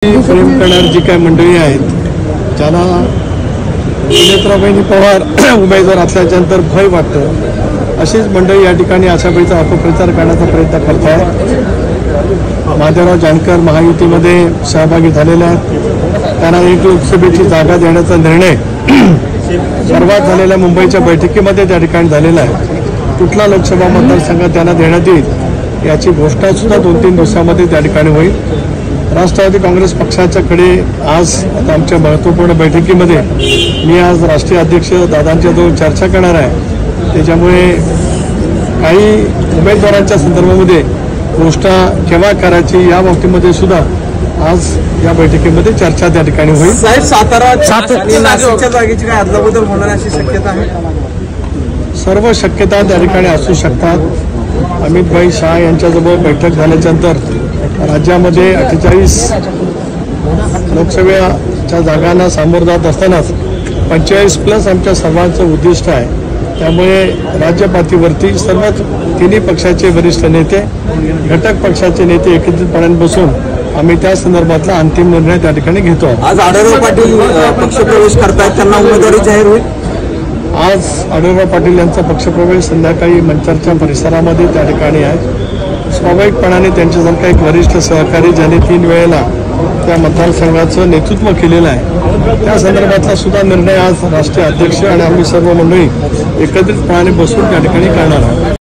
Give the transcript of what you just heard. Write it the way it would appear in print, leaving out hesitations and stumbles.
प्रेम करणारी जी काही मंडळी आहेत, ज्यांना नेत्राबाईंनी पवार उमेदवार असल्याच्यानंतर भय वाटतं, अशीच मंडळी या ठिकाणी आशाबाईचा अपप्रचार करण्याचा प्रयत्न करत आहेत. माधवराव जानकर महायुतीमध्ये सहभागी झालेले आहेत. त्यांना एक लोकसभेची जागा देण्याचा निर्णय सर्वात झालेल्या मुंबईच्या बैठकीमध्ये त्या ठिकाणी झालेला आहे. कुठला लोकसभा मतदारसंघ त्यांना देण्यात येईल याची घोषणा सुद्धा 2-3 दिवसामध्ये त्या ठिकाणी होईल. राष्ट्रवादी काँग्रेस पक्षाच्याकडे आज आता आमच्या महत्त्वपूर्ण बैठकीमध्ये मी आज राष्ट्रीय अध्यक्ष दादांच्या जवळ चर्चा करणार आहे. त्याच्यामुळे काही उमेदवारांच्या संदर्भामध्ये घोषणा केव्हा करायची या बाबतीमध्ये सुद्धा आज या बैठकीमध्ये चर्चा त्या ठिकाणी होईल. साहेब, सातारा नाशिकच्या जागेची काय अदलाबदल होणार अशी शक्यता आहे? सर्व शक्यता त्या ठिकाणी असू शकतात. अमितभाई शाह यांच्याजवळ बैठक झाल्याच्यानंतर राज्यामध्ये 48 लोकसभेच्या जागांना सामोरं जात असतानाच 45+ आमच्या सर्वांचं उद्दिष्ट आहे. त्यामुळे राज्य पातळीवरती सर्वच तिन्ही पक्षाचे वरिष्ठ नेते, घटक पक्षाचे नेते एकत्रितपणे बसून आम्ही त्या संदर्भातला अंतिम निर्णय त्या ठिकाणी घेतो. आज आढळराव पाटील पक्षप्रवेश करतायत, त्यांना उमेदवारी जाहीर होईल. आज आढळराव पाटील यांचा पक्षप्रवेश संध्याकाळी मंचरच्या परिसरामध्ये त्या ठिकाणी आहे. स्वाभाविकपणाने त्यांच्यासारखा एक वरिष्ठ सहकारी ज्याने 3 वेळेला त्या मतदारसंघाचं नेतृत्व केलेलं आहे, त्या संदर्भातला सुद्धा निर्णय आज राष्ट्रीय अध्यक्ष आणि आम्ही सर्व मंडळी एकत्रितपणे बसून त्या ठिकाणी करणार आहोत.